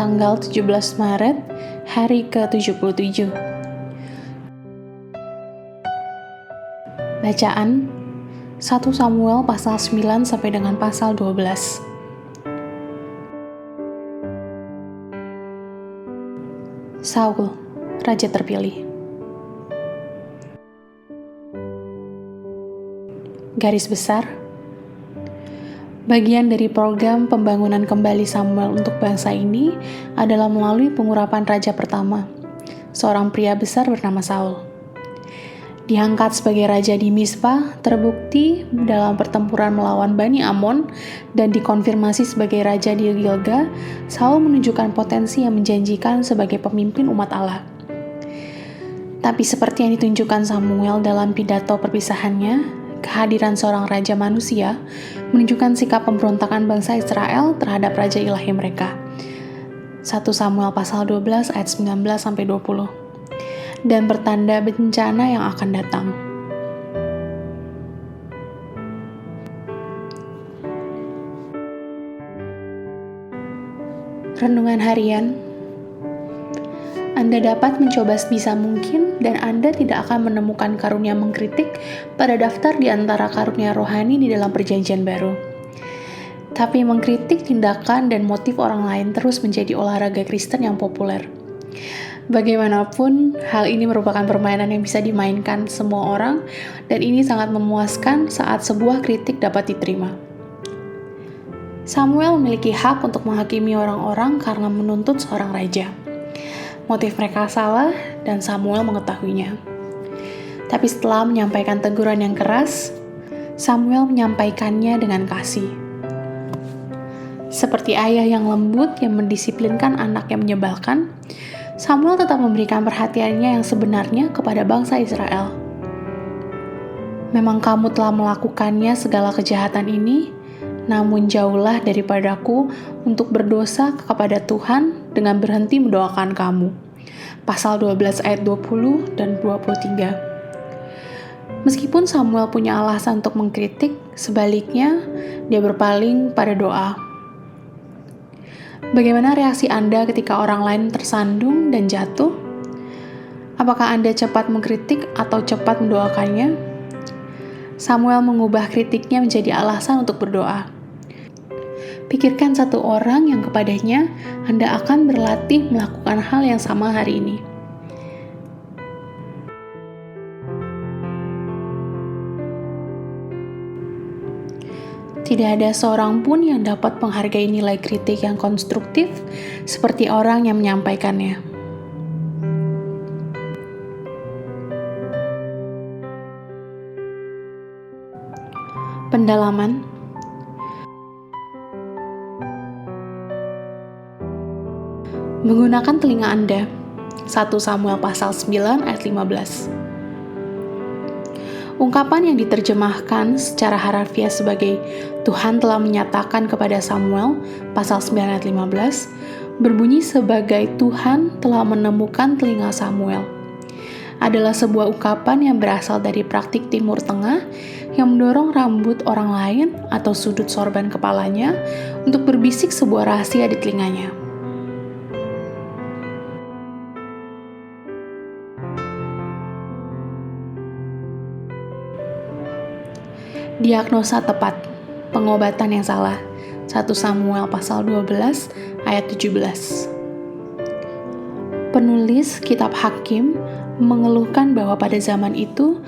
tanggal 17 Maret, hari ke-77. Bacaan 1 Samuel pasal 9 sampai dengan pasal 12. Saul, raja terpilih. Garis besar, bagian dari program pembangunan kembali Samuel untuk bangsa ini adalah melalui pengurapan raja pertama, seorang pria besar bernama Saul. Diangkat sebagai raja di Mispa, terbukti dalam pertempuran melawan Bani Amon, dan dikonfirmasi sebagai raja di Gilgal. Saul menunjukkan potensi yang menjanjikan sebagai pemimpin umat Allah. Tapi seperti yang ditunjukkan Samuel dalam pidato perpisahannya, kehadiran seorang raja manusia menunjukkan sikap pemberontakan bangsa Israel terhadap raja ilahi mereka. 1 Samuel pasal 12 ayat 19 sampai 20. Dan pertanda bencana yang akan datang. Renungan harian. Anda dapat mencoba sebisa mungkin dan Anda tidak akan menemukan karunia mengkritik pada daftar di antara karunia rohani di dalam Perjanjian Baru. Tapi mengkritik tindakan dan motif orang lain terus menjadi olahraga Kristen yang populer. Bagaimanapun, hal ini merupakan permainan yang bisa dimainkan semua orang dan ini sangat memuaskan saat sebuah kritik dapat diterima. Samuel memiliki hak untuk menghakimi orang-orang karena menuntut seorang raja. Motif mereka salah dan Samuel mengetahuinya. Tapi setelah menyampaikan teguran yang keras, Samuel menyampaikannya dengan kasih. Seperti ayah yang lembut yang mendisiplinkan anak yang menyebalkan, Samuel tetap memberikan perhatiannya yang sebenarnya kepada bangsa Israel. Memang kamu telah melakukannya segala kejahatan ini, namun jauhlah daripadaku untuk berdosa kepada Tuhan dengan berhenti mendoakan kamu. Pasal 12 ayat 20 dan 23. Meskipun Samuel punya alasan untuk mengkritik, sebaliknya dia berpaling pada doa. Bagaimana reaksi Anda ketika orang lain tersandung dan jatuh? Apakah Anda cepat mengkritik atau cepat mendoakannya? Samuel mengubah kritiknya menjadi alasan untuk berdoa. Pikirkan satu orang yang kepadanya Anda akan berlatih melakukan hal yang sama hari ini. Tidak ada seorang pun yang dapat menghargai nilai kritik yang konstruktif seperti orang yang menyampaikannya. Pendalaman. Menggunakan telinga Anda. 1 Samuel pasal 9 ayat 15. Ungkapan yang diterjemahkan secara harafiah sebagai Tuhan telah menyatakan kepada Samuel pasal 9 ayat 15 berbunyi sebagai Tuhan telah menemukan telinga Samuel. Adalah sebuah ungkapan yang berasal dari praktik Timur Tengah yang mendorong rambut orang lain atau sudut sorban kepalanya untuk berbisik sebuah rahasia di telinganya. Diagnosa tepat, pengobatan yang salah. 1 Samuel pasal 12 ayat 17. Penulis kitab Hakim mengeluhkan bahwa pada zaman itu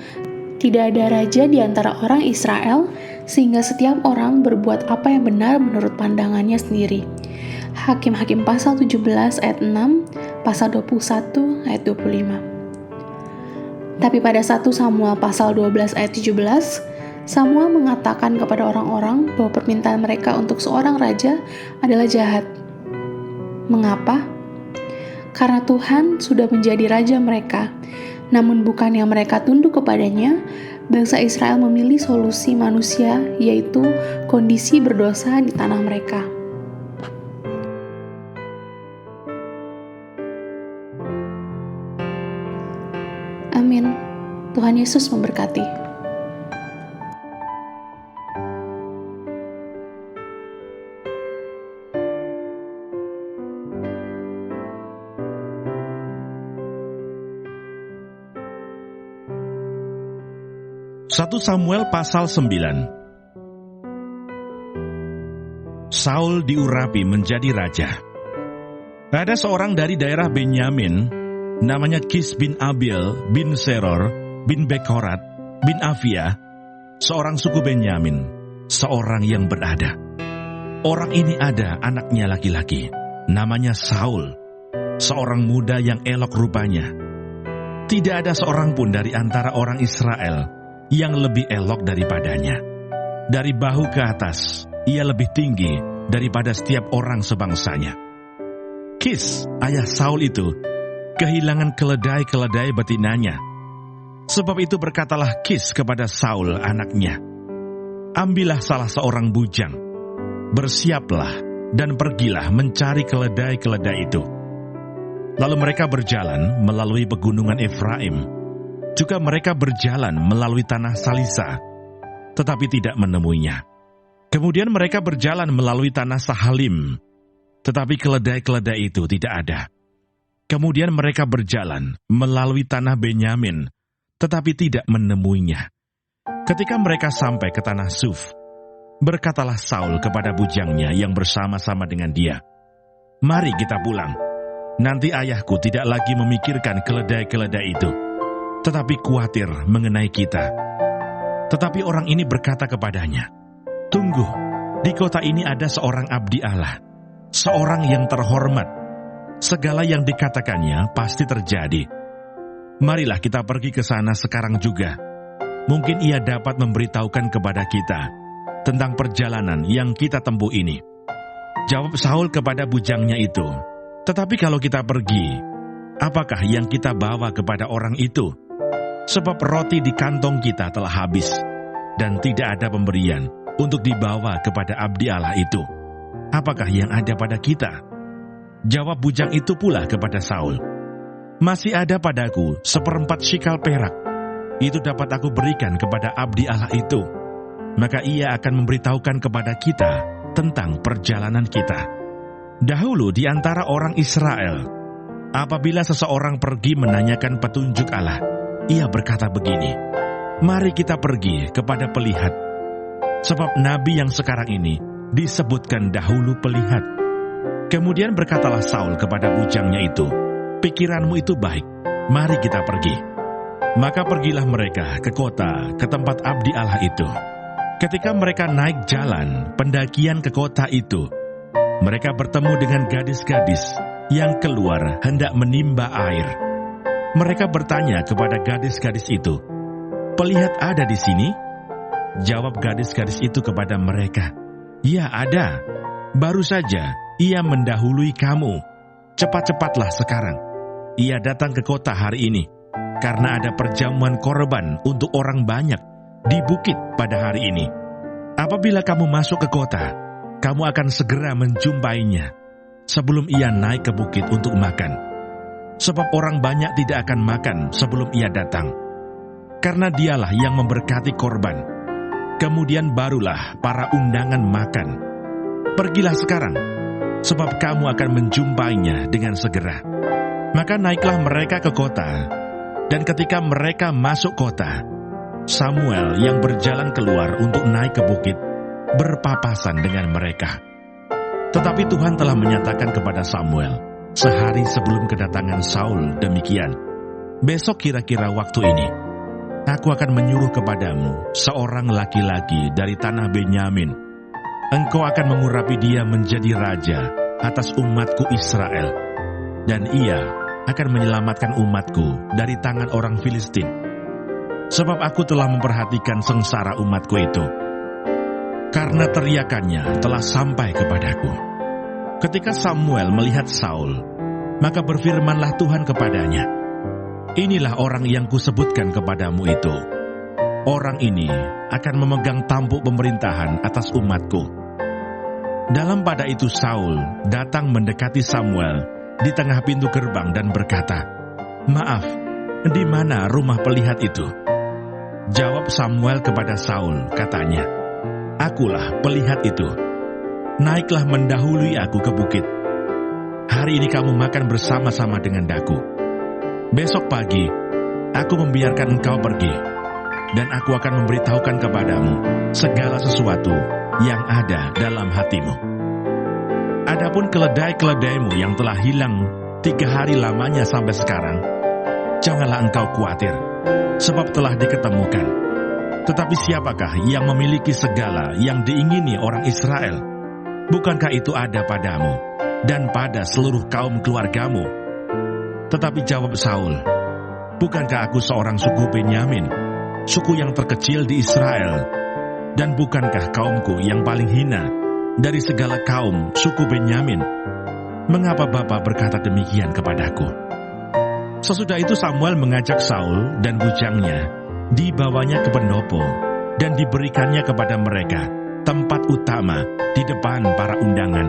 tidak ada raja di antara orang Israel sehingga setiap orang berbuat apa yang benar menurut pandangannya sendiri. Hakim-Hakim pasal 17 ayat 6, pasal 21 ayat 25. Tapi pada 1 Samuel pasal 12 ayat 17, Samuel mengatakan kepada orang-orang bahwa permintaan mereka untuk seorang raja adalah jahat. Mengapa? Karena Tuhan sudah menjadi raja mereka, namun bukannya mereka tunduk kepadanya, bangsa Israel memilih solusi manusia, yaitu kondisi berdosa di tanah mereka. Amin. Tuhan Yesus memberkati. 1 Samuel pasal 9. Saul diurapi menjadi raja. Ada seorang dari daerah Benyamin, namanya Kis bin Abiel bin Seror bin Bekhorat bin Avia, seorang suku Benyamin, seorang yang berada. Orang ini ada anaknya laki-laki, namanya Saul, seorang muda yang elok rupanya. Tidak ada seorang pun dari antara orang Israel yang lebih elok daripadanya. Dari bahu ke atas, ia lebih tinggi daripada setiap orang sebangsanya. Kis, ayah Saul itu, kehilangan keledai-keledai betinanya. Sebab itu berkatalah Kis kepada Saul anaknya, "Ambillah salah seorang bujang, bersiaplah dan pergilah mencari keledai-keledai itu." Lalu mereka berjalan melalui pegunungan Efraim. Juga mereka berjalan melalui tanah Salisa, tetapi tidak menemuinya. Kemudian mereka berjalan melalui tanah Sahalim, tetapi keledai-keledai itu tidak ada. Kemudian mereka berjalan melalui tanah Benyamin, tetapi tidak menemuinya. Ketika mereka sampai ke tanah Suf, berkatalah Saul kepada bujangnya yang bersama-sama dengan dia, "Mari kita pulang. Nanti ayahku tidak lagi memikirkan keledai-keledai itu, tetapi khawatir mengenai kita." Tetapi orang ini berkata kepadanya, "Tunggu, di kota ini ada seorang abdi Allah, seorang yang terhormat. Segala yang dikatakannya pasti terjadi. Marilah kita pergi ke sana sekarang juga. Mungkin ia dapat memberitahukan kepada kita tentang perjalanan yang kita tempuh ini." Jawab Saul kepada bujangnya itu, "Tetapi kalau kita pergi, apakah yang kita bawa kepada orang itu? Sebab roti di kantong kita telah habis, dan tidak ada pemberian untuk dibawa kepada abdi Allah itu. Apakah yang ada pada kita?" Jawab bujang itu pula kepada Saul, "Masih ada padaku 1/4 shikal perak. Itu dapat aku berikan kepada abdi Allah itu. Maka ia akan memberitahukan kepada kita tentang perjalanan kita." Dahulu di antara orang Israel, apabila seseorang pergi menanyakan petunjuk Allah, ia berkata begini, "Mari kita pergi kepada pelihat." Sebab nabi yang sekarang ini disebutkan dahulu pelihat. Kemudian berkatalah Saul kepada bujangnya itu, "Pikiranmu itu baik, mari kita pergi." Maka pergilah mereka ke kota, ke tempat abdi Allah itu. Ketika mereka naik jalan pendakian ke kota itu, mereka bertemu dengan gadis-gadis yang keluar hendak menimba air. Mereka bertanya kepada gadis-gadis itu, "Pelihat ada di sini?" Jawab gadis-gadis itu kepada mereka, "Ya ada. Baru saja ia mendahului kamu. Cepat-cepatlah sekarang. Ia datang ke kota hari ini, karena ada perjamuan korban untuk orang banyak di bukit pada hari ini. Apabila kamu masuk ke kota, kamu akan segera menjumpainya sebelum ia naik ke bukit untuk makan. Sebab orang banyak tidak akan makan sebelum ia datang, karena dialah yang memberkati korban. Kemudian barulah para undangan makan. Pergilah sekarang, sebab kamu akan menjumpainya dengan segera." Maka naiklah mereka ke kota, dan ketika mereka masuk kota, Samuel yang berjalan keluar untuk naik ke bukit berpapasan dengan mereka. Tetapi Tuhan telah menyatakan kepada Samuel sehari sebelum kedatangan Saul demikian, "Besok kira-kira waktu ini, aku akan menyuruh kepadamu seorang laki-laki dari tanah Benyamin. Engkau akan mengurapi dia menjadi raja atas umatku Israel, dan ia akan menyelamatkan umatku dari tangan orang Filistin. Sebab aku telah memperhatikan sengsara umatku itu, karena teriakannya telah sampai kepadaku." Ketika Samuel melihat Saul, maka berfirmanlah Tuhan kepadanya, "Inilah orang yang kusebutkan kepadamu itu. Orang ini akan memegang tampuk pemerintahan atas umatku." Dalam pada itu Saul datang mendekati Samuel di tengah pintu gerbang dan berkata, "Maaf, di mana rumah pelihat itu?" Jawab Samuel kepada Saul, katanya, "Akulah pelihat itu. Naiklah mendahului aku ke bukit. Hari ini kamu makan bersama-sama dengan daku. Besok pagi, aku membiarkan engkau pergi. dan aku akan memberitahukan kepadamu segala sesuatu yang ada dalam hatimu. Adapun keledai-keledaimu yang telah hilang 3 hari lamanya sampai sekarang, janganlah engkau khawatir, sebab telah diketemukan. Tetapi siapakah yang memiliki segala yang diingini orang Israel? Bukankah itu ada padamu dan pada seluruh kaum keluargamu? Tetapi jawab Saul, bukankah aku seorang suku Benyamin, suku yang terkecil di Israel? Dan bukankah kaumku yang paling hina dari segala kaum suku Benyamin? Mengapa Bapa berkata demikian kepadaku? Sesudah itu Samuel mengajak Saul dan bujangnya, dibawanya ke pendopo, dan diberikannya kepada mereka tempat utama di depan para undangan,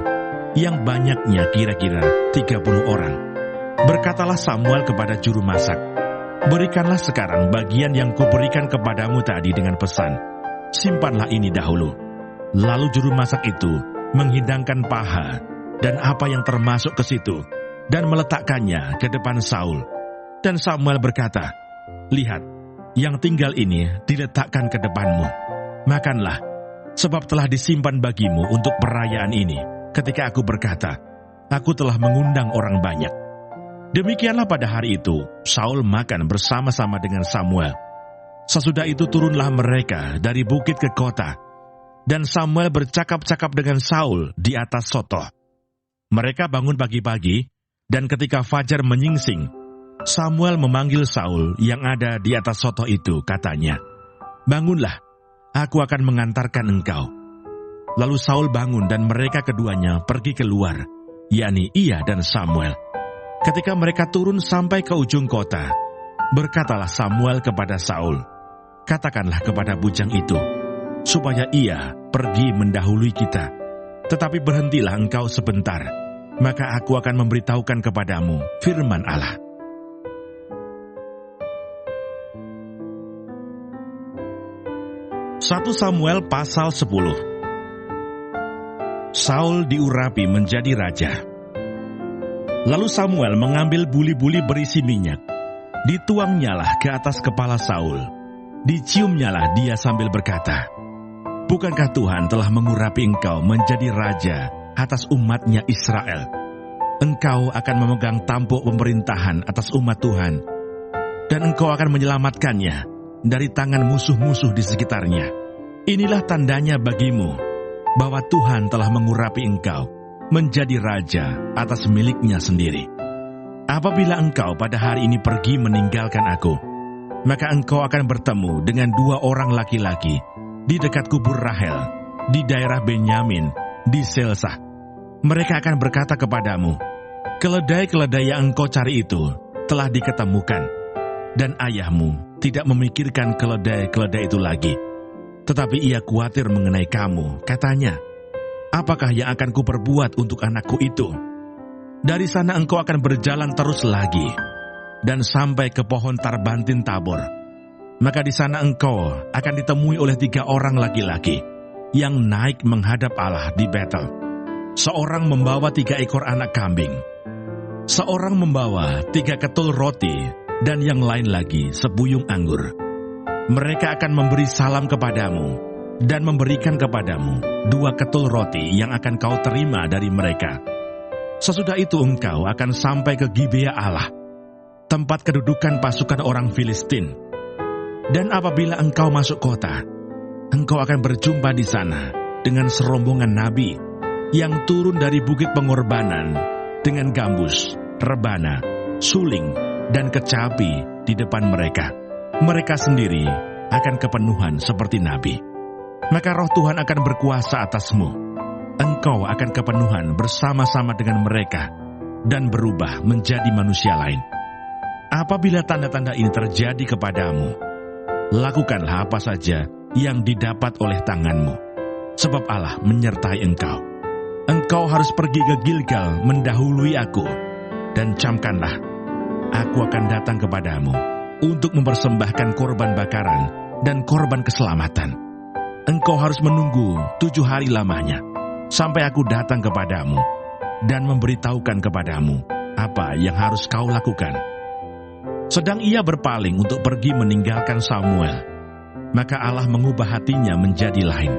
yang banyaknya kira-kira 30 orang. Berkatalah Samuel kepada juru masak, berikanlah sekarang bagian yang kuberikan kepadamu tadi dengan pesan, simpanlah ini dahulu. Lalu juru masak itu menghidangkan paha dan apa yang termasuk ke situ, dan meletakkannya ke depan Saul. Dan Samuel berkata, lihat, yang tinggal ini diletakkan ke depanmu. Makanlah, sebab telah disimpan bagimu untuk perayaan ini, ketika aku berkata, aku telah mengundang orang banyak. Demikianlah pada hari itu, Saul makan bersama-sama dengan Samuel. Sesudah itu turunlah mereka dari bukit ke kota, dan Samuel bercakap-cakap dengan Saul di atas sotoh. Mereka bangun pagi-pagi, dan ketika fajar menyingsing, Samuel memanggil Saul yang ada di atas sotoh itu, katanya, bangunlah, aku akan mengantarkan engkau. Lalu Saul bangun dan mereka keduanya pergi keluar, yakni ia dan Samuel. Ketika mereka turun sampai ke ujung kota, berkatalah Samuel kepada Saul, katakanlah kepada bujang itu, supaya ia pergi mendahului kita. Tetapi berhentilah engkau sebentar, maka aku akan memberitahukan kepadamu firman Allah. 1 Samuel pasal 10. Saul diurapi menjadi raja. Lalu Samuel mengambil buli-buli berisi minyak, dituangnyalah ke atas kepala Saul, diciumnyalah dia sambil berkata, bukankah Tuhan telah mengurapi engkau menjadi raja atas umatnya Israel? Engkau akan memegang tampuk pemerintahan atas umat Tuhan, dan engkau akan menyelamatkannya dari tangan musuh-musuh di sekitarnya. Inilah tandanya bagimu bahwa Tuhan telah mengurapi engkau menjadi raja atas miliknya sendiri. Apabila engkau pada hari ini pergi meninggalkan aku, maka engkau akan bertemu dengan 2 orang laki-laki di dekat kubur Rahel, di daerah Benyamin, di Selsah. Mereka akan berkata kepadamu, keledai-keledai yang engkau cari itu telah diketemukan. Dan ayahmu tidak memikirkan keledai-keledai itu lagi, tetapi ia khawatir mengenai kamu, katanya, apakah yang akan kuperbuat untuk anakku itu? Dari sana engkau akan berjalan terus lagi, dan sampai ke pohon Tarbantin Tabor. Maka di sana engkau akan ditemui oleh 3 orang laki-laki yang naik menghadap Allah di Betel. Seorang membawa 3 ekor anak kambing, seorang membawa 3 ketul roti, dan yang lain lagi sebuyung anggur. Mereka akan memberi salam kepadamu dan memberikan kepadamu 2 ketul roti yang akan kau terima dari mereka. Sesudah itu engkau akan sampai ke Gibea Allah, tempat kedudukan pasukan orang Filistin. Dan apabila engkau masuk kota, engkau akan berjumpa di sana dengan serombongan nabi yang turun dari bukit pengorbanan dengan gambus, rebana, suling, dan kecapi di depan mereka. Mereka sendiri akan kepenuhan seperti nabi. Maka roh Tuhan akan berkuasa atasmu. Engkau akan kepenuhan bersama-sama dengan mereka dan berubah menjadi manusia lain. Apabila tanda-tanda ini terjadi kepadamu, lakukanlah apa saja yang didapat oleh tanganmu, sebab Allah menyertai engkau. Engkau harus pergi ke Gilgal mendahului aku, dan camkanlah, aku akan datang kepadamu untuk mempersembahkan korban bakaran dan korban keselamatan. Engkau harus menunggu 7 hari lamanya, sampai aku datang kepadamu dan memberitahukan kepadamu apa yang harus kau lakukan. Sedang ia berpaling untuk pergi meninggalkan Samuel, maka Allah mengubah hatinya menjadi lain.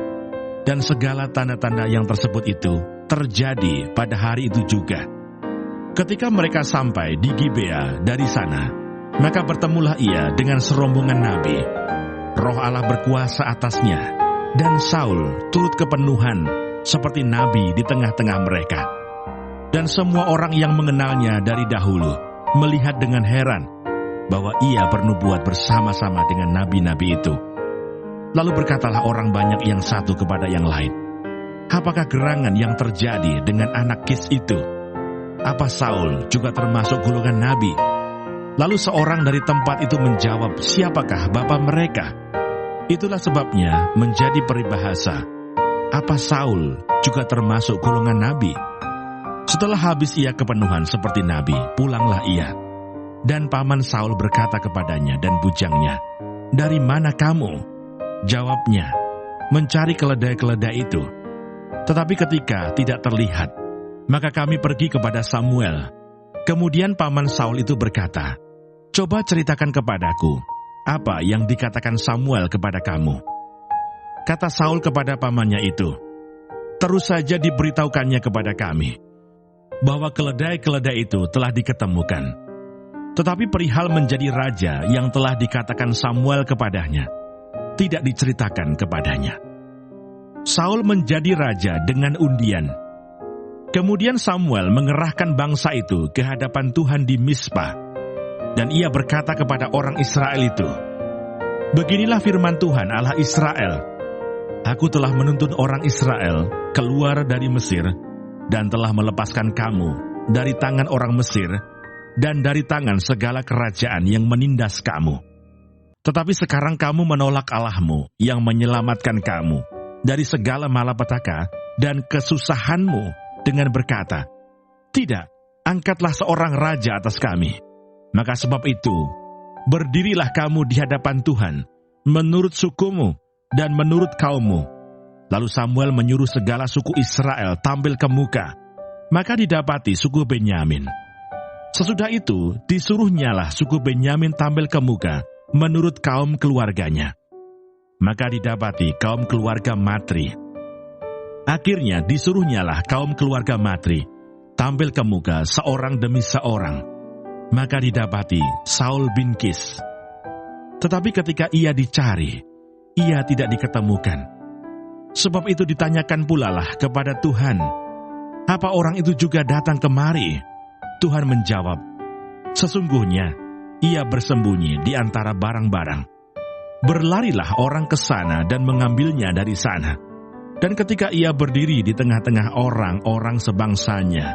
Dan segala tanda-tanda yang tersebut itu terjadi pada hari itu juga. Ketika mereka sampai di Gibea dari sana, maka bertemulah ia dengan serombongan nabi. Roh Allah berkuasa atasnya, dan Saul turut kepenuhan seperti nabi di tengah-tengah mereka. Dan semua orang yang mengenalnya dari dahulu melihat dengan heran bahwa ia bernubuat bersama-sama dengan nabi-nabi itu. Lalu berkatalah orang banyak yang satu kepada yang lain, apakah gerangan yang terjadi dengan anak Kis itu? Apa Saul juga termasuk golongan nabi? Lalu seorang dari tempat itu menjawab, siapakah bapa mereka? Itulah sebabnya menjadi peribahasa, apa Saul juga termasuk golongan nabi? Setelah habis ia kepenuhan seperti nabi, pulanglah ia. Dan paman Saul berkata kepadanya dan bujangnya, dari mana kamu? Jawabnya, mencari keledai-keledai itu. Tetapi ketika tidak terlihat, maka kami pergi kepada Samuel. Kemudian paman Saul itu berkata, coba ceritakan kepadaku, apa yang dikatakan Samuel kepada kamu? Kata Saul kepada pamannya itu, terus saja diberitahukannya kepada kami, bahwa keledai-keledai itu telah diketemukan. Tetapi perihal menjadi raja yang telah dikatakan Samuel kepadanya, tidak diceritakan kepadanya. Saul menjadi raja dengan undian. Kemudian Samuel mengerahkan bangsa itu ke hadapan Tuhan di Mizpah. Dan ia berkata kepada orang Israel itu, beginilah firman Tuhan Allah Israel, aku telah menuntun orang Israel keluar dari Mesir, dan telah melepaskan kamu dari tangan orang Mesir, dan dari tangan segala kerajaan yang menindas kamu. Tetapi sekarang kamu menolak Allahmu yang menyelamatkan kamu dari segala malapetaka dan kesusahanmu dengan berkata, tidak, angkatlah seorang raja atas kami. Maka sebab itu, berdirilah kamu di hadapan Tuhan, menurut sukumu dan menurut kaummu. Lalu Samuel menyuruh segala suku Israel tampil ke muka, maka didapati suku Benyamin. Sesudah itu, disuruhnyalah suku Benyamin tampil ke muka, menurut kaum keluarganya. Maka didapati kaum keluarga Matri. Akhirnya disuruhnyalah kaum keluarga Matri tampil ke muka seorang demi seorang. Maka didapati Saul bin Kis. Tetapi ketika ia dicari, ia tidak diketemukan. Sebab itu ditanyakan pula lah kepada Tuhan, apa orang itu juga datang kemari? Tuhan menjawab, sesungguhnya ia bersembunyi di antara barang-barang. Berlarilah orang ke sana dan mengambilnya dari sana. Dan ketika ia berdiri di tengah-tengah orang-orang sebangsanya,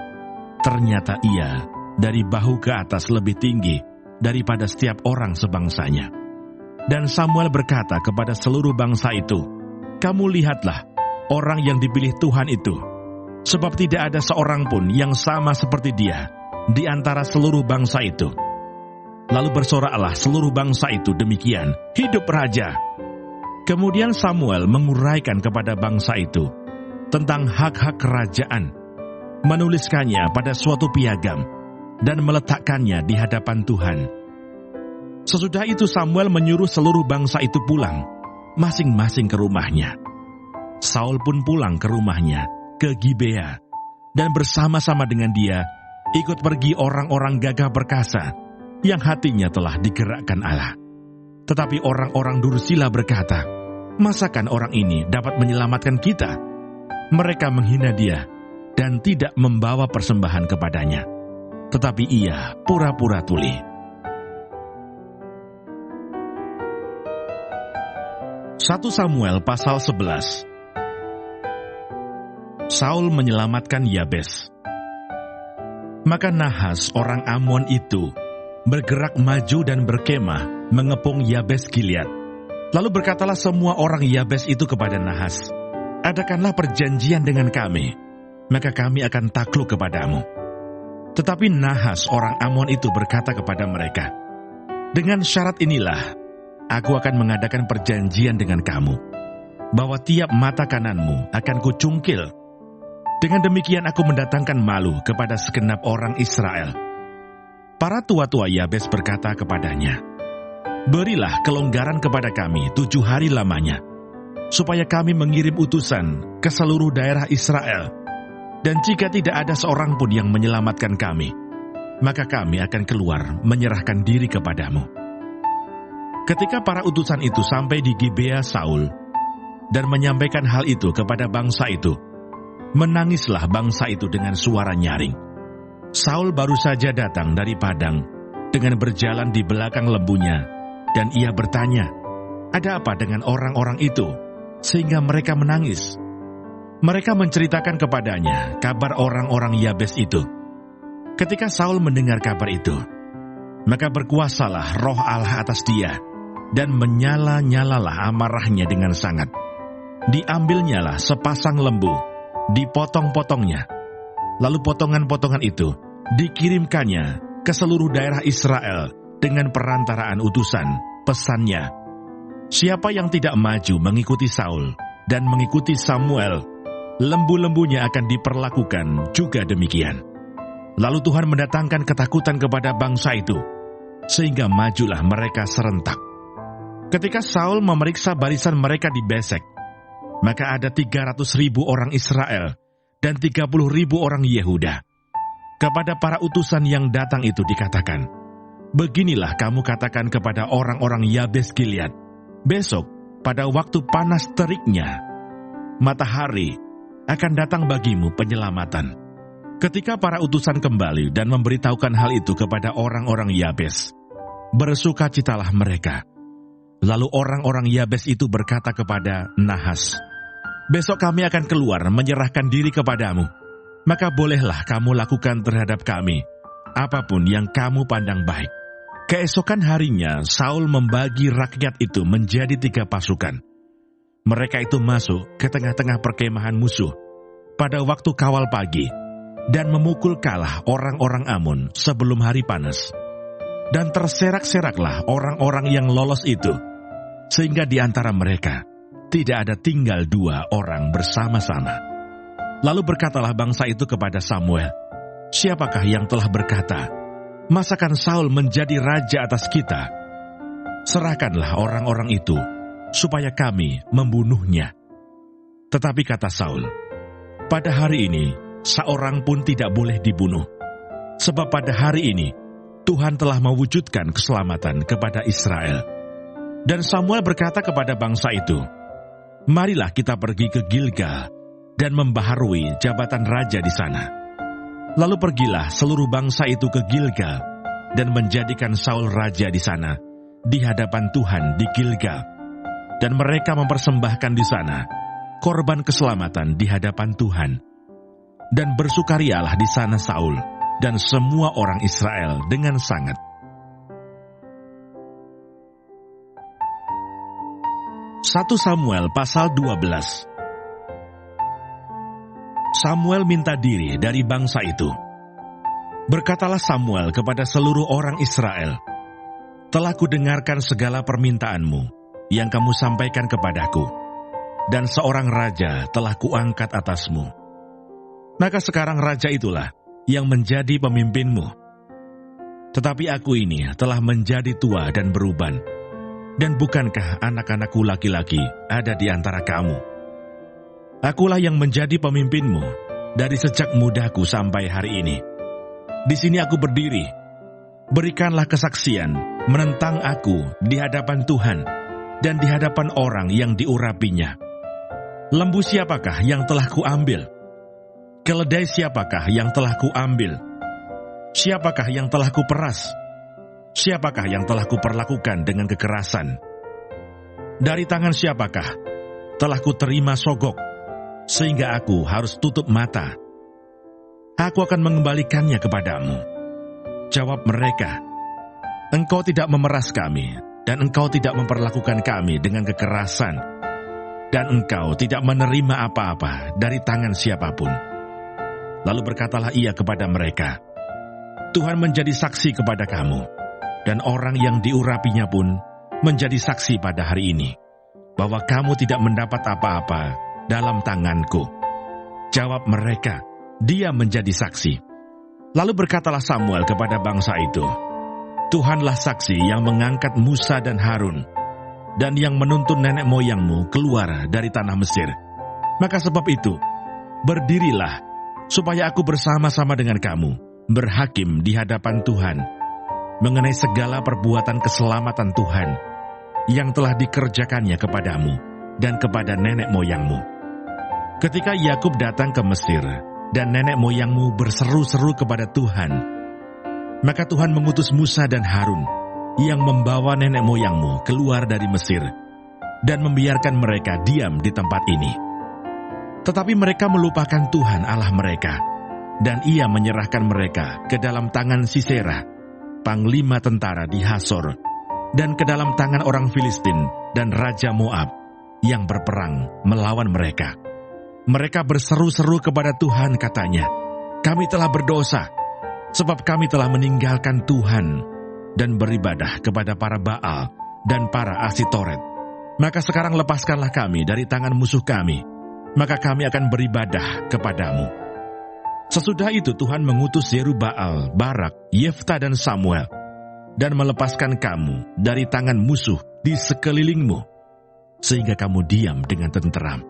ternyata ia dari bahu ke atas lebih tinggi daripada setiap orang sebangsanya. Dan Samuel berkata kepada seluruh bangsa itu, kamu lihatlah orang yang dipilih Tuhan itu, sebab tidak ada seorang pun yang sama seperti dia di antara seluruh bangsa itu. Lalu bersoraklah seluruh bangsa itu demikian, hidup raja. Kemudian Samuel menguraikan kepada bangsa itu tentang hak-hak kerajaan, menuliskannya pada suatu piagam, dan meletakkannya di hadapan Tuhan. Sesudah itu Samuel menyuruh seluruh bangsa itu pulang, masing-masing ke rumahnya. Saul pun pulang ke rumahnya, ke Gibea, dan bersama-sama dengan dia ikut pergi orang-orang gagah perkasa yang hatinya telah digerakkan Allah. Tetapi orang-orang Dursila berkata, masakan orang ini dapat menyelamatkan kita? Mereka menghina dia dan tidak membawa persembahan kepadanya. Tetapi ia pura-pura tuli. Satu Samuel pasal 11. Saul menyelamatkan Yabes. Maka Nahas orang Amon itu bergerak maju dan berkemah mengepung Yabes Gilead. Lalu berkatalah semua orang Yabes itu kepada Nahas, adakanlah perjanjian dengan kami, maka kami akan takluk kepadamu. Tetapi Nahas orang Amon itu berkata kepada mereka, dengan syarat inilah aku akan mengadakan perjanjian dengan kamu, bahwa tiap mata kananmu akan kucungkil. Dengan demikian aku mendatangkan malu kepada segenap orang Israel. Para tua-tua Yabes berkata kepadanya, Berilah kelonggaran kepada kami 7 hari lamanya, supaya kami mengirim utusan ke seluruh daerah Israel. Dan jika tidak ada seorang pun yang menyelamatkan kami, maka kami akan keluar menyerahkan diri kepadamu. Ketika para utusan itu sampai di Gibea Saul dan menyampaikan hal itu kepada bangsa itu, menangislah bangsa itu dengan suara nyaring. Saul baru saja datang dari padang dengan berjalan di belakang lembunya, dan ia bertanya, "Ada apa dengan orang-orang itu sehingga mereka menangis?" Mereka menceritakan kepadanya kabar orang-orang Yabes itu. Ketika Saul mendengar kabar itu, maka berkuasalah roh Allah atas dia, dan menyala-nyalalah amarahnya dengan sangat. Diambilnyalah sepasang lembu, dipotong-potongnya, lalu potongan-potongan itu dikirimkannya ke seluruh daerah Israel dengan perantaraan utusan. Pesannya, siapa yang tidak maju mengikuti Saul dan mengikuti Samuel, lembu-lembunya akan diperlakukan juga demikian. Lalu Tuhan mendatangkan ketakutan kepada bangsa itu, sehingga majulah mereka serentak. Ketika Saul memeriksa barisan mereka di Besek, maka ada 300.000 orang Israel dan 30.000 orang Yehuda. Kepada para utusan yang datang itu dikatakan, "Beginilah kamu katakan kepada orang-orang Yabes Gilead, besok pada waktu panas teriknya, matahari akan datang bagimu penyelamatan." Ketika para utusan kembali dan memberitahukan hal itu kepada orang-orang Yabes, bersukacitalah mereka. Lalu orang-orang Yabes itu berkata kepada Nahas, "Besok kami akan keluar menyerahkan diri kepadamu. Maka bolehlah kamu lakukan terhadap kami apapun yang kamu pandang baik." Keesokan harinya Saul membagi rakyat itu menjadi 3 pasukan. Mereka itu masuk ke tengah-tengah perkemahan musuh pada waktu kawal pagi dan memukul kalah orang-orang Amon sebelum hari panas. Dan terserak-seraklah orang-orang yang lolos itu, sehingga di antara mereka tidak ada tinggal 2 orang bersama-sama. Lalu berkatalah bangsa itu kepada Samuel, "Siapakah yang telah berkata, masakan Saul menjadi raja atas kita? Serahkanlah orang-orang itu, supaya kami membunuhnya." Tetapi kata Saul, "Pada hari ini, seorang pun tidak boleh dibunuh, sebab pada hari ini, Tuhan telah mewujudkan keselamatan kepada Israel." Dan Samuel berkata kepada bangsa itu, "Marilah kita pergi ke Gilgal dan membaharui jabatan raja di sana." Lalu pergilah seluruh bangsa itu ke Gilgal dan menjadikan Saul raja di sana, di hadapan Tuhan di Gilgal. Dan mereka mempersembahkan di sana korban keselamatan di hadapan Tuhan. Dan bersukarialah di sana Saul dan semua orang Israel dengan sangat. 1 Samuel pasal 12. Samuel minta diri dari bangsa itu. Berkatalah Samuel kepada seluruh orang Israel, "Telah kudengarkan segala permintaanmu yang kamu sampaikan kepadaku, dan seorang raja telah kuangkat atasmu. Maka sekarang raja itulah yang menjadi pemimpinmu. Tetapi aku ini telah menjadi tua dan beruban, dan bukankah anak-anakku laki-laki ada di antara kamu? Akulah yang menjadi pemimpinmu dari sejak mudaku sampai hari ini. Di sini aku berdiri. Berikanlah kesaksian menentang aku di hadapan Tuhan dan di hadapan orang yang diurapinya. Lembu siapakah yang telah kuambil? Keledai siapakah yang telah kuambil? Siapakah yang telah kuperas? Siapakah yang telah kuperlakukan dengan kekerasan? Dari tangan siapakah telah kuterima sogok, sehingga aku harus tutup mata? Aku akan mengembalikannya kepadamu." Jawab mereka, "Engkau tidak memeras kami, dan engkau tidak memperlakukan kami dengan kekerasan, dan engkau tidak menerima apa-apa dari tangan siapapun." Lalu berkatalah ia kepada mereka, "Tuhan menjadi saksi kepada kamu, dan orang yang diurapinya pun menjadi saksi pada hari ini, bahwa kamu tidak mendapat apa-apa dalam tanganku." Jawab mereka, "Dia menjadi saksi." Lalu berkatalah Samuel kepada bangsa itu, Tuhanlah saksi yang mengangkat Musa dan Harun, dan yang menuntun nenek moyangmu keluar dari tanah Mesir. Maka sebab itu, berdirilah, supaya aku bersama-sama dengan kamu, berhakim di hadapan Tuhan, mengenai segala perbuatan keselamatan Tuhan, yang telah dikerjakannya kepadamu, dan kepada nenek moyangmu. Ketika Yakub datang ke Mesir, dan nenek moyangmu berseru-seru kepada Tuhan, maka Tuhan mengutus Musa dan Harun, yang membawa nenek moyangmu keluar dari Mesir, dan membiarkan mereka diam di tempat ini. Tetapi mereka melupakan Tuhan Allah mereka, dan Ia menyerahkan mereka ke dalam tangan Sisera, panglima tentara di Hasor, dan ke dalam tangan orang Filistin dan Raja Moab, yang berperang melawan mereka. Mereka berseru-seru kepada Tuhan, katanya, "Kami telah berdosa, sebab kami telah meninggalkan Tuhan dan beribadah kepada para Baal dan para Asitoret. Maka sekarang lepaskanlah kami dari tangan musuh kami, maka kami akan beribadah kepadamu." Sesudah itu Tuhan mengutus Yerubbaal, Barak, Yefta dan Samuel, dan melepaskan kamu dari tangan musuh di sekelilingmu, sehingga kamu diam dengan tenteram.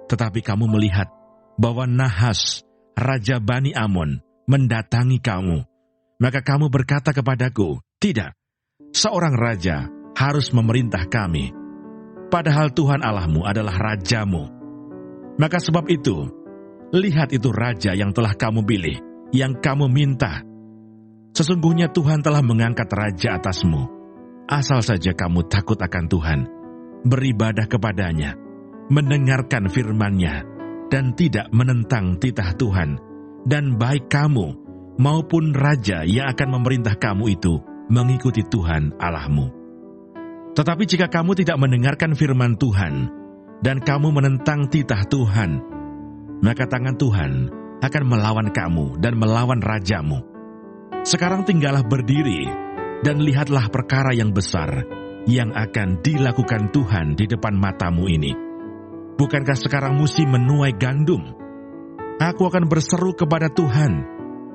Tetapi kamu melihat bahwa Nahas, Raja Bani Amon, mendatangi kamu. Maka kamu berkata kepadaku, "Tidak, seorang raja harus memerintah kami, padahal Tuhan Allahmu adalah rajamu." Maka sebab itu, lihat itu raja yang telah kamu pilih, yang kamu minta. Sesungguhnya Tuhan telah mengangkat raja atasmu. Asal saja kamu takut akan Tuhan, beribadah kepadanya, mendengarkan firman-Nya, dan tidak menentang titah Tuhan, dan baik kamu maupun raja yang akan memerintah kamu itu mengikuti Tuhan Allahmu. Tetapi jika kamu tidak mendengarkan firman Tuhan, dan kamu menentang titah Tuhan, maka tangan Tuhan akan melawan kamu dan melawan rajamu. Sekarang tinggallah berdiri, dan lihatlah perkara yang besar yang akan dilakukan Tuhan di depan matamu ini. Bukankah sekarang musim menuai gandum? Aku akan berseru kepada Tuhan,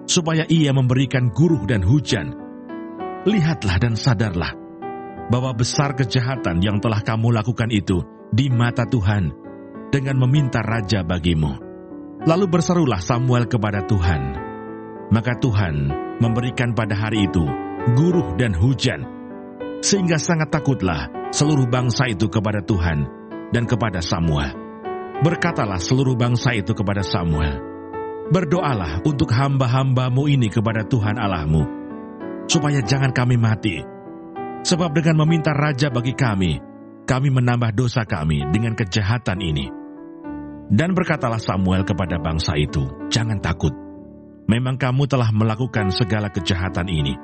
supaya Ia memberikan guruh dan hujan. Lihatlah dan sadarlah, bahwa besar kejahatan yang telah kamu lakukan itu di mata Tuhan, dengan meminta raja bagimu. Lalu berserulah Samuel kepada Tuhan. Maka Tuhan memberikan pada hari itu guruh dan hujan, sehingga sangat takutlah seluruh bangsa itu kepada Tuhan dan kepada Samuel. Berkatalah seluruh bangsa itu kepada Samuel, "Berdoalah untuk hamba-hambamu ini kepada Tuhan Allahmu, supaya jangan kami mati. Sebab dengan meminta raja bagi kami menambah dosa kami dengan kejahatan ini." Dan berkatalah Samuel kepada bangsa itu, "Jangan takut. Memang kamu telah melakukan segala kejahatan ini.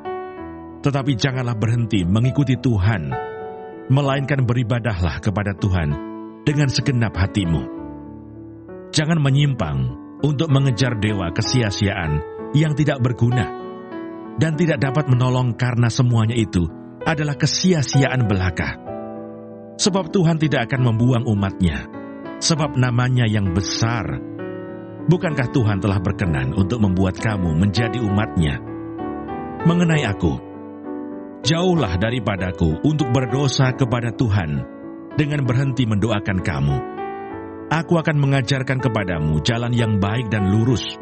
Tetapi janganlah berhenti mengikuti Tuhan, melainkan beribadahlah kepada Tuhan dengan segenap hatimu. Jangan menyimpang untuk mengejar dewa kesia-siaan yang tidak berguna, dan tidak dapat menolong karena semuanya itu adalah kesia-siaan belaka. Sebab Tuhan tidak akan membuang umat-Nya, sebab namanya yang besar. Bukankah Tuhan telah berkenan untuk membuat kamu menjadi umat-Nya? Mengenai aku, jauhlah daripadaku untuk berdosa kepada Tuhan dengan berhenti mendoakan kamu. Aku akan mengajarkan kepadamu jalan yang baik dan lurus.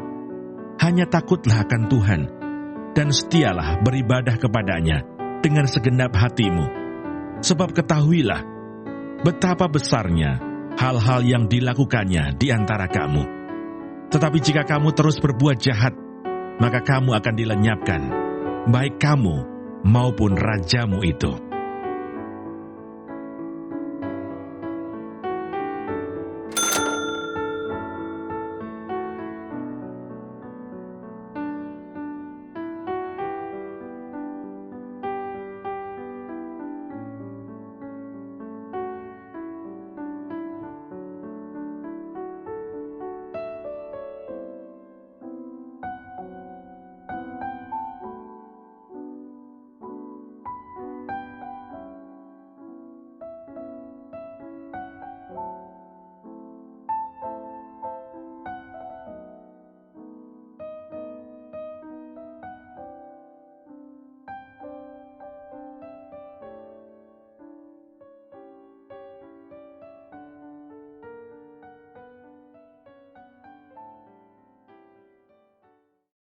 Hanya takutlah akan Tuhan, dan setialah beribadah kepadanya dengan segenap hatimu. Sebab ketahuilah betapa besarnya hal-hal yang dilakukannya di antara kamu. Tetapi jika kamu terus berbuat jahat, maka kamu akan dilenyapkan, baik kamu maupun rajamu itu.